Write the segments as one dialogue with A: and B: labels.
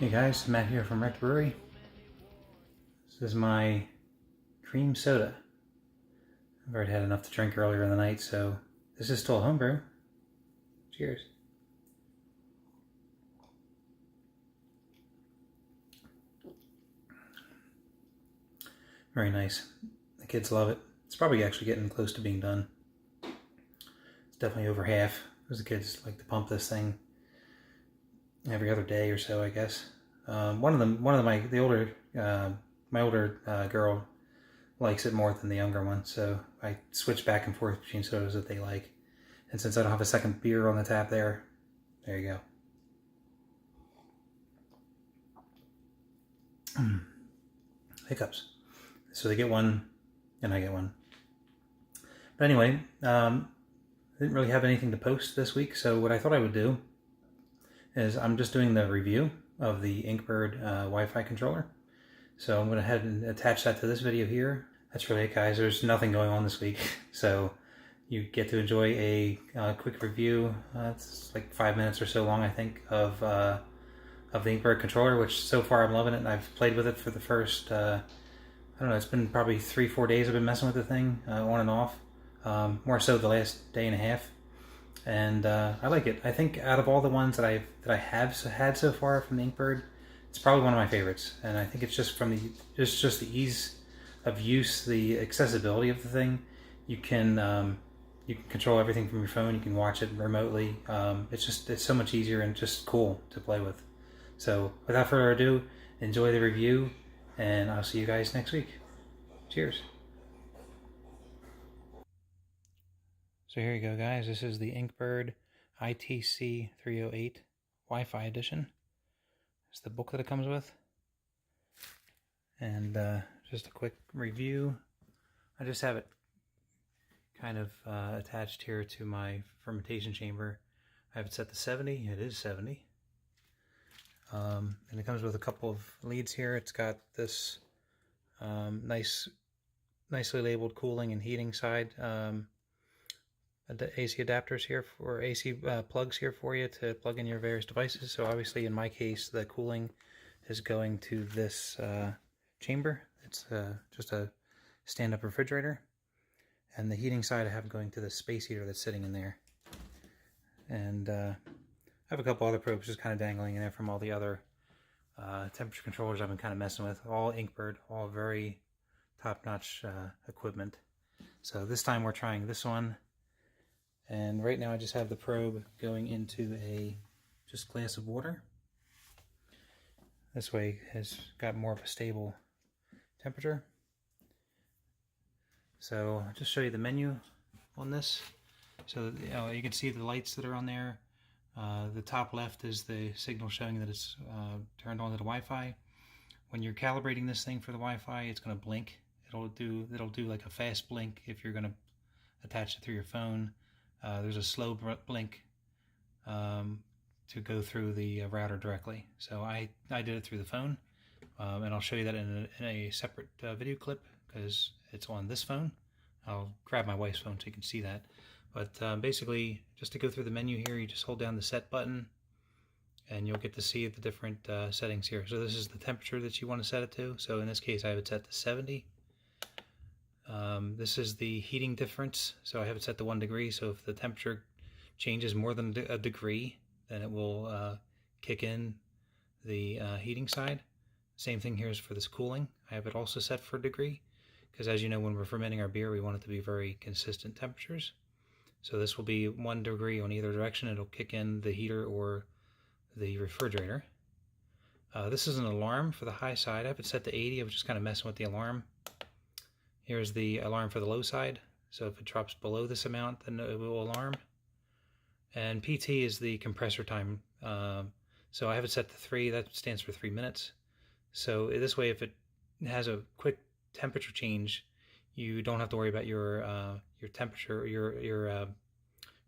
A: Hey guys, Matt here from Rec Brewery. This is my cream soda. I've already had enough to drink earlier in the night, so this is still a homebrew. Cheers. Very nice. The kids love it. It's probably actually getting close to being done. It's definitely over half, because the kids like to pump this thing every other day or so, I guess. My older girl likes it more than the younger one, so I switch back and forth between sodas that they like. And since I don't have a second beer on the tap there you go. Hiccups. So they get one, and I get one. But anyway, I didn't really have anything to post this week, so what I thought I would do is I'm just doing the review of the Inkbird Wi-Fi controller. So I'm going to head and attach that to this video here. That's really it, guys. There's nothing going on this week, so you get to enjoy a quick review. It's like 5 minutes or so long, I think, of the Inkbird controller, which so far I'm loving it. And I've played with it for the first, I don't know, it's been probably 3-4 days I've been messing with the thing, on and off. More so the last day and a half. And I like it. I think out of all the ones that I have had so far from the Inkbird, it's probably one of my favorites. And I think it's just from just the ease of use, the accessibility of the thing. You can control everything from your phone. You can watch it remotely. It's so much easier and just cool to play with. So without further ado, enjoy the review, and I'll see you guys next week. Cheers. So here you go, guys. This is the Inkbird ITC 308 Wi-Fi edition. It's the book that it comes with. And just a quick review. I just have it kind of attached here to my fermentation chamber. I have it set to 70. It is 70. And it comes with a couple of leads here. It's got this nicely labeled cooling and heating side. The AC adapters here for AC plugs here for you to plug in your various devices. So obviously in my case the cooling is going to this chamber. It's just a stand-up refrigerator, and the heating side I have going to the space heater that's sitting in there. And I have a couple other probes just kind of dangling in there from all the other temperature controllers I've been kind of messing with. All Inkbird, all very top-notch equipment. So this time we're trying this one. And right now I just have the probe going into a just glass of water. This way it has got more of a stable temperature. So I'll just show you the menu on this. So you can see the lights that are on there. The top left is the signal showing that it's turned on to the Wi-Fi. When you're calibrating this thing for the Wi-Fi, it's going to blink. It'll do like a fast blink if you're going to attach it through your phone. There's a slow blink to go through the router directly. So I did it through the phone, and I'll show you that in a separate video clip because it's on this phone. I'll grab my wife's phone so you can see that. But basically, just to go through the menu here, you just hold down the set button, and you'll get to see the different settings here. So this is the temperature that you want to set it to. So in this case, I have it set to 70. This is the heating difference, so I have it set to 1 degree, so if the temperature changes more than a degree, then it will kick in the heating side. Same thing here is for this cooling. I have it also set for a degree, because as you know, when we're fermenting our beer, we want it to be very consistent temperatures. So this will be 1 degree on either direction. It'll kick in the heater or the refrigerator. This is an alarm for the high side. I have it set to 80. I was just kind of messing with the alarm. Here's the alarm for the low side. So if it drops below this amount, then it will alarm. And PT is the compressor time. So I have it set to 3. That stands for 3 minutes. So this way, if it has a quick temperature change, you don't have to worry about your temperature, your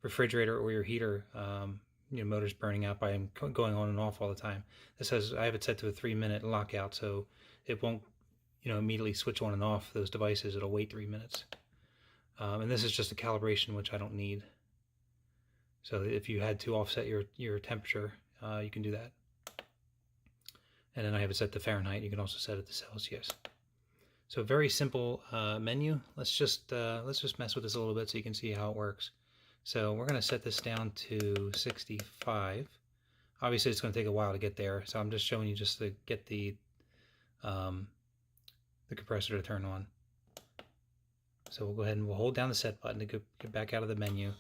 A: refrigerator or your heater, motors burning out by going on and off all the time. This says I have it set to a 3-minute lockout, so it won't immediately switch on and off those devices. It'll wait 3 minutes. And this is just a calibration, which I don't need. So if you had to offset your temperature, you can do that. And then I have it set to Fahrenheit. You can also set it to Celsius. So very simple menu. Let's just mess with this a little bit so you can see how it works. So we're going to set this down to 65. Obviously, it's going to take a while to get there. So I'm just showing you just to get the compressor to turn on. So we'll go ahead and we'll hold down the set button to get back out of the menu.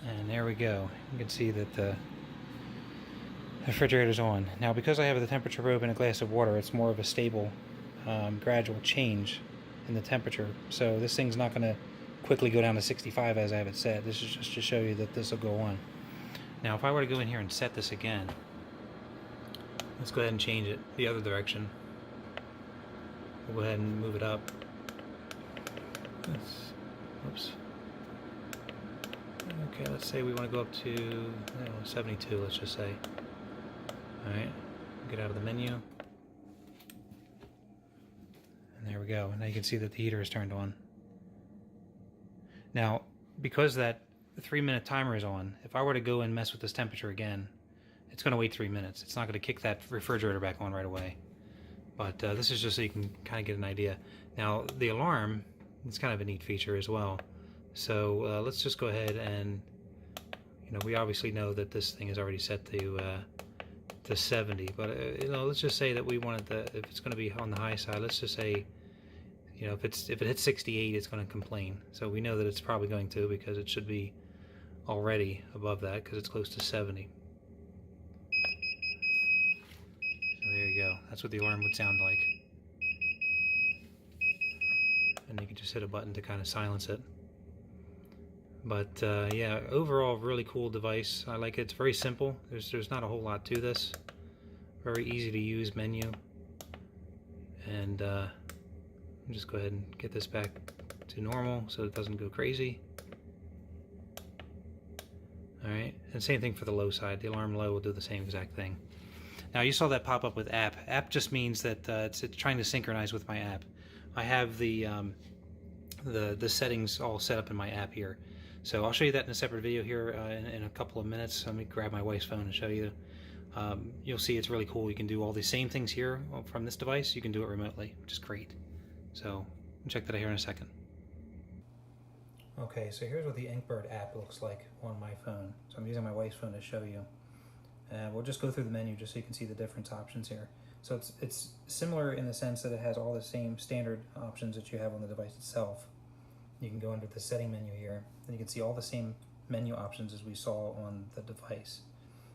A: And there we go. You can see that the refrigerator's on. Now, because I have the temperature probe in a glass of water, it's more of a stable, gradual change in the temperature. So this thing's not going to quickly go down to 65 as I have it set. This is just to show you that this will go on. Now, if I were to go in here and set this again, let's go ahead and change it the other direction. We'll go ahead and move it up. Oops. Okay, let's say we want to go up to 72, let's just say. Alright, get out of the menu. And there we go. Now you can see that the heater is turned on. Now, because that 3-minute timer is on, if I were to go and mess with this temperature again, it's going to wait 3 minutes. It's not going to kick that refrigerator back on right away. But this is just so you can kind of get an idea. Now, the alarm, it's kind of a neat feature as well. So let's just go ahead and, we obviously know that this thing is already set to 70, but let's just say that we wanted if it's going to be on the high side, let's just say, if it hits 68, it's going to complain. So we know that it's probably going to, because it should be already above that because it's close to 70. So there you go. That's what the alarm would sound like. And you can just hit a button to kind of silence it. But yeah, overall, really cool device. I like it. It's very simple. There's not a whole lot to this. Very easy to use menu. And just go ahead and get this back to normal so it doesn't go crazy. Alright, and same thing for the low side. The alarm low will do the same exact thing. Now you saw that pop up with app. App just means that it's trying to synchronize with my app. I have the settings all set up in my app here. So I'll show you that in a separate video here in a couple of minutes. Let me grab my wife's phone and show you. You'll see it's really cool. You can do all the same things here from this device. You can do it remotely, which is great. So we'll check that out here in a second. Okay, so here's what the Inkbird app looks like on my phone. So I'm using my wife's phone to show you. We'll just go through the menu just so you can see the different options here. So it's similar in the sense that it has all the same standard options that you have on the device itself. You can go under the setting menu here, and you can see all the same menu options as we saw on the device.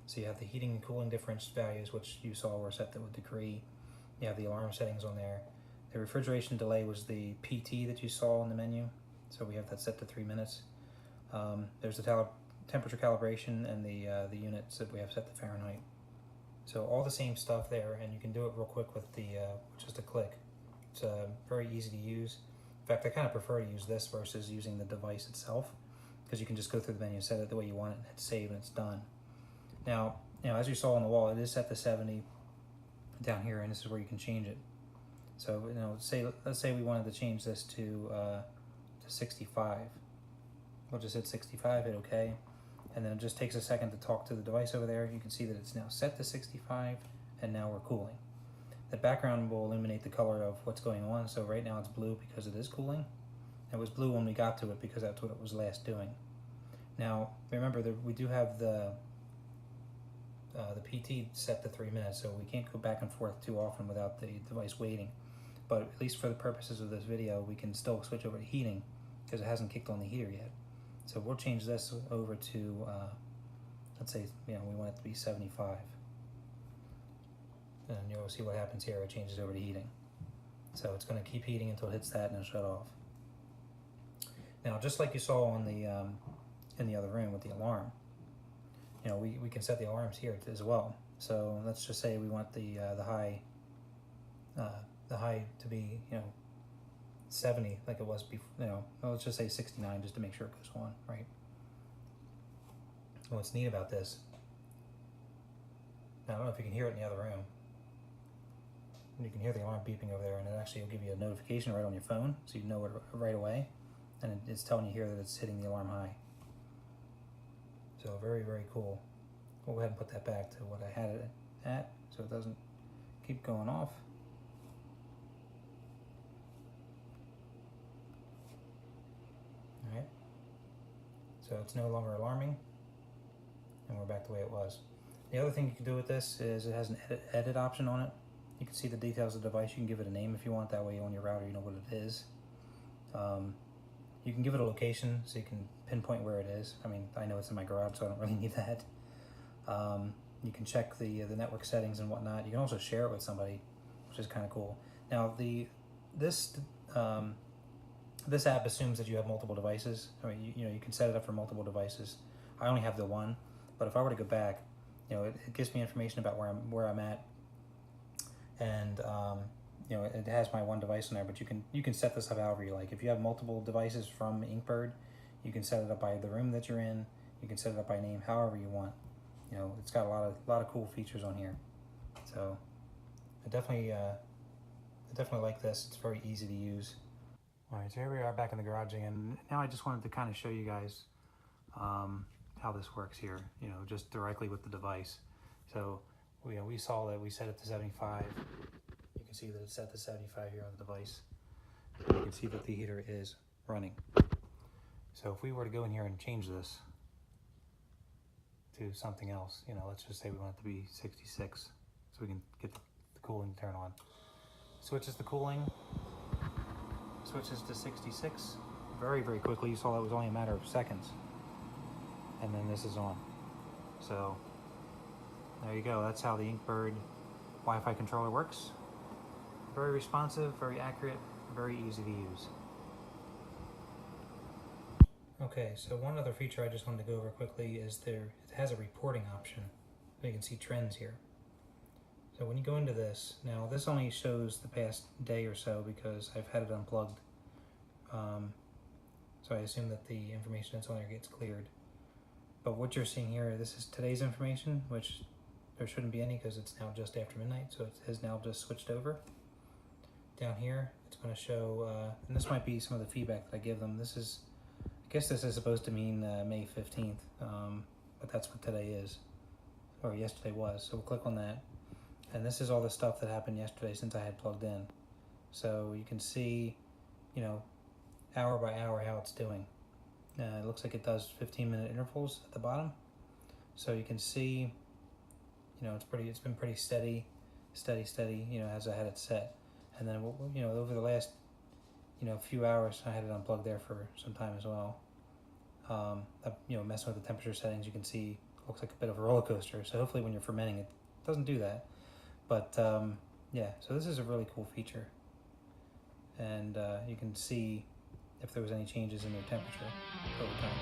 A: So you have the heating and cooling difference values, which you saw were set to a degree. You have the alarm settings on there. The refrigeration delay was the PT that you saw in the menu, so we have that set to 3 minutes. There's the temperature calibration and the units that we have set to Fahrenheit. So all the same stuff there, and you can do it real quick with just a click. It's very easy to use. In fact, I kind of prefer to use this versus using the device itself, because you can just go through the menu, set it the way you want it, and hit save, and it's done. Now, as you saw on the wall, it is set to 70 down here, and this is where you can change it. So, let's say we wanted to change this to 65. We'll just hit 65, hit OK, and then it just takes a second to talk to the device over there. You can see that it's now set to 65, and now we're cooling. The background will illuminate the color of what's going on. So right now it's blue because it is cooling. It was blue when we got to it because that's what it was last doing. Now remember that we do have the PT set to 3 minutes, so we can't go back and forth too often without the device waiting. But at least for the purposes of this video, we can still switch over to heating because it hasn't kicked on the heater yet. So we'll change this over to, let's say, we want it to be 75. And you'll see what happens here. It changes over to heating. So it's going to keep heating until it hits that and it'll shut off. Now, just like you saw on in the other room with the alarm, we can set the alarms here as well. So let's just say we want the high to be 70 like it was before. Let's just say 69 just to make sure it goes on, right? What's neat about this, I don't know if you can hear it in the other room. You can hear the alarm beeping over there, and it actually will give you a notification right on your phone, so you know it right away, and it's telling you here that it's hitting the alarm high. So very, very cool. We'll go ahead and put that back to what I had it at, so it doesn't keep going off. All right, so it's no longer alarming, and we're back the way it was. The other thing you can do with this is it has an edit option on it. You can see the details of the device. You can give it a name if you want, that way on your router you know what it is. You can give it a location so you can pinpoint where it is. I mean, I know it's in my garage, so I don't really need that. You can check the network settings and whatnot. You can also share it with somebody, which is kind of cool. Now, this app assumes that you have multiple devices. I mean, you can set it up for multiple devices. I only have the one, but if I were to go back, it gives me information about where I'm at, and it has my one device in there. But you can set this up however you like. If you have multiple devices from Inkbird, you can set it up by the room that you're in. You can set it up by name, however you want. It's got a lot of cool features on here. So I definitely like this. It's very easy to use. All right, so here we are back in the garage again. Now I just wanted to kind of show you guys how this works here, just directly with the device. So we saw that we set it to 75. You can see that it's set to 75 here on the device. And you can see that the heater is running. So if we were to go in here and change this to something else, let's just say we want it to be 66, so we can get the cooling to turn on. Switches the cooling, switches to 66 very, very quickly. You saw that was only a matter of seconds. And then this is on. So there you go. That's how the Inkbird Wi-Fi controller works. Very responsive, very accurate, very easy to use. Okay, so one other feature I just wanted to go over quickly is it has a reporting option. So you can see trends here. So when you go into this, now this only shows the past day or so because I've had it unplugged. So I assume that the information that's on there gets cleared. But what you're seeing here, this is today's information, which there shouldn't be any because it's now just after midnight, so it has now just switched over. Down here, it's going to show, and this might be some of the feedback that I give them. I guess this is supposed to mean May 15th, but that's what today is, or yesterday was. So we'll click on that, and this is all the stuff that happened yesterday since I had plugged in. So you can see, hour by hour how it's doing. It looks like it does 15-minute intervals at the bottom. So you can see, it's been pretty steady, as I had it set. And then, over the last, few hours, I had it unplugged there for some time as well. Messing with the temperature settings, you can see it looks like a bit of a roller coaster. So hopefully when you're fermenting, it doesn't do that. But yeah, so this is a really cool feature. And you can see if there was any changes in their temperature over time.